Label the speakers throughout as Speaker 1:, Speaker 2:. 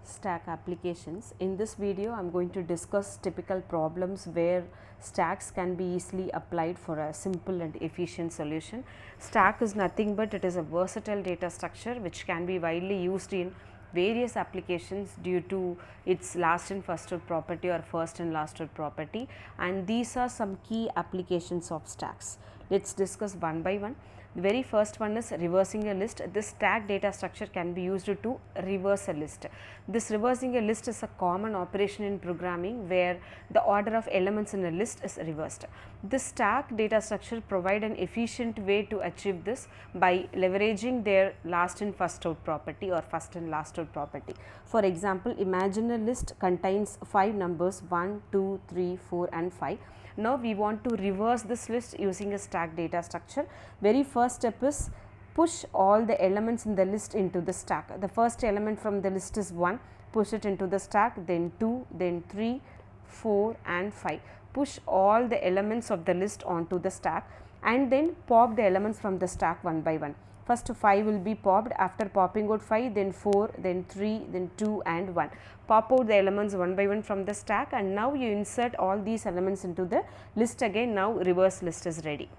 Speaker 1: Stack applications. In this video, I am going to discuss typical problems where stacks can be easily applied for a simple and efficient solution. Stack is nothing but it is a versatile data structure which can be widely used in various applications due to its last in first out property or first in last out property, and these are some key applications of stacks. Let us discuss one by one. The very first one is reversing a list. This stack data structure can be used to reverse a list. This reversing a list is a common operation in programming where the order of elements in a list is reversed. This stack data structure provide an efficient way to achieve this by leveraging their last in first out property or first in last out property. For example, imagine a list contains 5 numbers 1, 2, 3, 4 and 5. Now, we want to reverse this list using a stack data structure. Very first step is push all the elements in the list into the stack. The first element from the list is 1, push it into the stack, then 2, then 3, 4 and 5. Push all the elements of the list onto the stack and then pop the elements from the stack one by one. First 5 will be popped. After popping out 5, then 4, then 3, then 2 and 1. Pop out the elements one by one from the stack, and now you insert all these elements into the list again. Now reverse list is ready.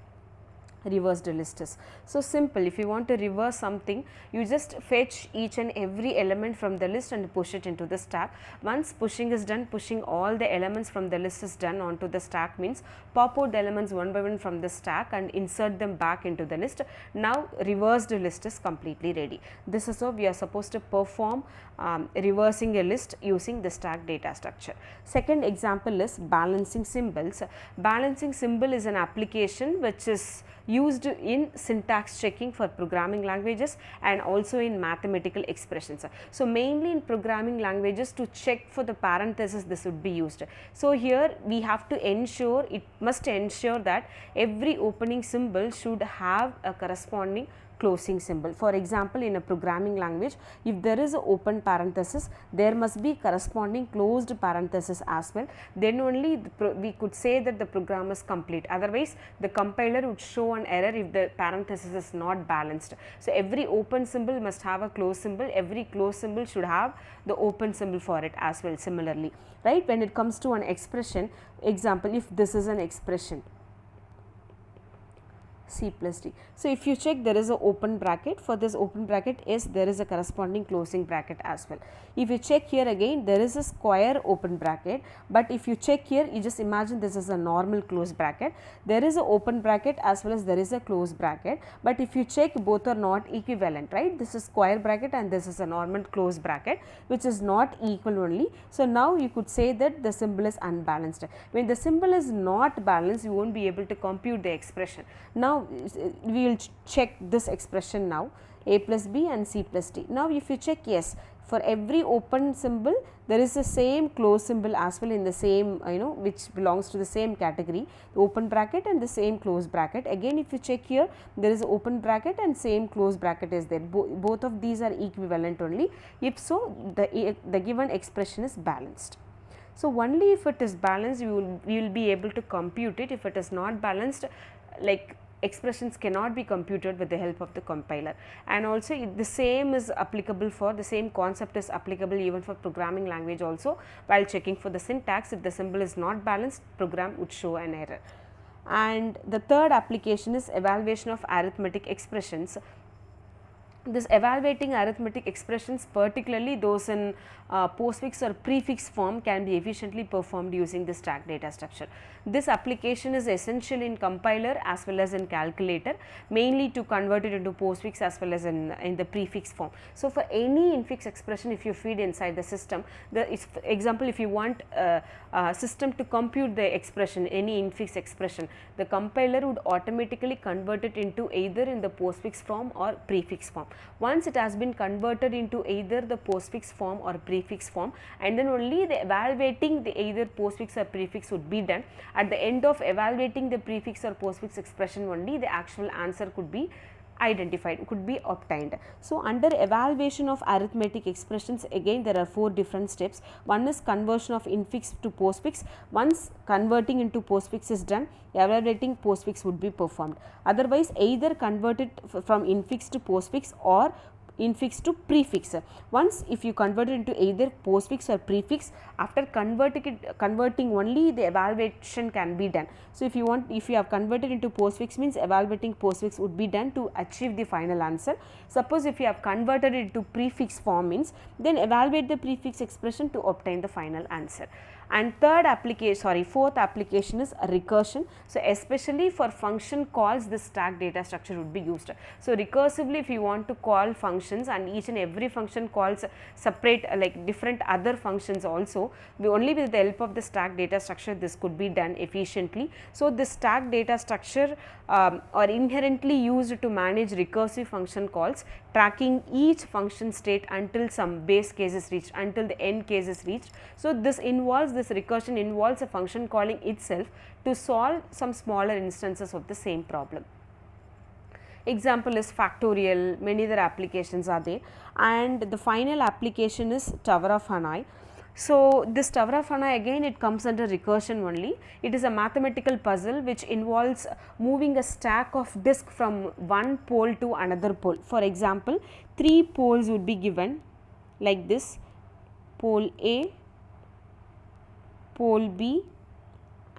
Speaker 1: Reversed list is so simple. If you want to reverse something, you just fetch each and every element from the list and push it into the stack. Once pushing is done, pushing all the elements from the list is done onto the stack means pop out the elements one by one from the stack and insert them back into the list. Now reversed list is completely ready. This is how we are supposed to perform reversing a list using the stack data structure. Second example is balancing symbols. Balancing symbol is an application which is used in syntax checking for programming languages and also in mathematical expressions. So, mainly in programming languages, to check for the parenthesis this would be used. So, here we have to ensure, it must ensure that every opening symbol should have a corresponding closing symbol. For example, in a programming language, if there is an open parenthesis, there must be corresponding closed parenthesis as well. Then only we could say that the program is complete. Otherwise, the compiler would show an error if the parenthesis is not balanced. So, every open symbol must have a closed symbol. Every closed symbol should have the open symbol for it as well. Similarly, right? When it comes to an expression, example, if this is an expression C plus D. So, if you check, there is a open bracket. For this open bracket, yes, there is a corresponding closing bracket as well. If you check here again, there is a square open bracket, but if you check here, you just imagine this is a normal close bracket. There is a open bracket as well as there is a close bracket, but if you check, both are not equivalent, right? This is square bracket and this is a normal close bracket which is not equal only. So, now you could say that the symbol is unbalanced. When the symbol is not balanced, you won't be able to compute the expression. Now, we will check this expression now, a plus b and c plus d. Now, if you check, yes, for every open symbol there is the same close symbol as well in the same which belongs to the same category, the open bracket and the same close bracket. Again, if you check here, there is open bracket and same close bracket is there. Both of these are equivalent only. If so, the given expression is balanced. So, only if it is balanced, you will be able to compute it. If it is not balanced, like expressions cannot be computed with the help of the compiler. And also the same is applicable for, the same concept is applicable even for programming language also. While checking for the syntax, if the symbol is not balanced, program would show an error. And the third application is evaluation of arithmetic expressions. This evaluating arithmetic expressions, particularly those in postfix or prefix form, can be efficiently performed using the stack data structure. This application is essential in compiler as well as in calculator, mainly to convert it into postfix as well as in the prefix form. So, for any infix expression, if you feed inside the system, example, if you want a system to compute the expression, any infix expression, the compiler would automatically convert it into either in the postfix form or prefix form. Once it has been converted into either the postfix form or prefix form, and then only the evaluating the either postfix or prefix would be done. At the end of evaluating the prefix or postfix expression only, the actual answer could be identified, could be obtained. So, under evaluation of arithmetic expressions, again there are 4 different steps. One is conversion of infix to postfix. Once converting into postfix is done, evaluating postfix would be performed. Otherwise, either convert it from infix to postfix or infix to prefix. Once if you convert it into either postfix or prefix, after converting only the evaluation can be done. So, if you have converted into postfix means evaluating postfix would be done to achieve the final answer. Suppose if you have converted it to prefix form means then evaluate the prefix expression to obtain the final answer. And fourth application is recursion. So, especially for function calls, this stack data structure would be used. So, recursively if you want to call functions and each and every function calls separate like different other functions also, only with the help of the stack data structure this could be done efficiently. So, this stack data structure are inherently used to manage recursive function calls, tracking each function state until some base case is reached, until the end case is reached. So, this recursion involves a function calling itself to solve some smaller instances of the same problem. Example is factorial, many other applications are there, and the final application is Tower of Hanoi. So, this Tower of Hanoi again it comes under recursion only. It is a mathematical puzzle which involves moving a stack of disk from one pole to another pole. For example, 3 poles would be given like this: pole A, pole B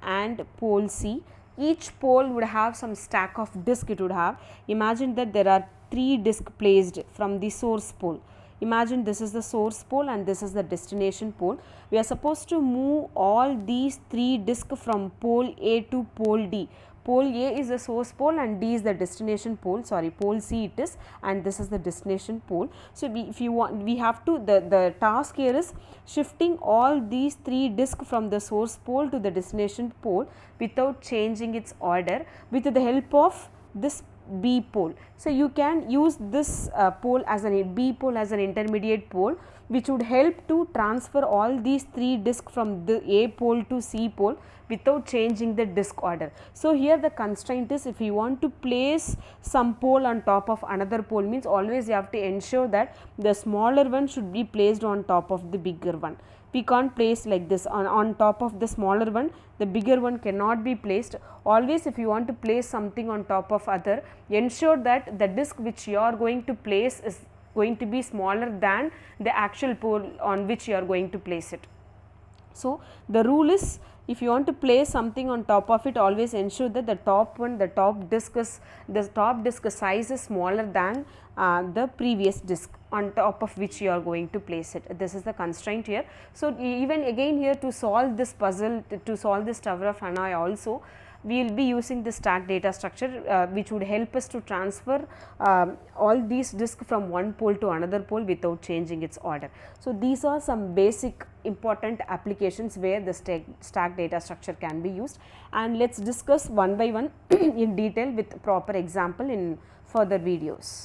Speaker 1: and pole C. Each pole would have some stack of disk it would have. Imagine that there are 3 disks placed from the source pole. Imagine this is the source pole and this is the destination pole. We are supposed to move all these 3 disks from pole A to pole D. Pole A is the source pole and D is the destination pole, pole C it is, and this is the destination pole. So, we have to, the task here is shifting all these 3 disks from the source pole to the destination pole without changing its order with the help of this B pole. So, you can use this pole as B pole as an intermediate pole, which would help to transfer all these 3 disks from the A pole to C pole without changing the disk order. So, here the constraint is if you want to place some pole on top of another pole means always you have to ensure that the smaller one should be placed on top of the bigger one. We can't place like this on top of the smaller one, the bigger one cannot be placed. Always if you want to place something on top of other, ensure that the disk which you are going to place is going to be smaller than the actual pole on which you are going to place it. So, the rule is if you want to place something on top of it, always ensure that the top disk size is smaller than the previous disk on top of which you are going to place it. This is the constraint here. So, even again here to solve this puzzle, to solve this Tower of Hanoi also, we will be using the stack data structure which would help us to transfer all these disks from one pole to another pole without changing its order. So, these are some basic important applications where the stack data structure can be used, and let us discuss one by one in detail with proper example in further videos.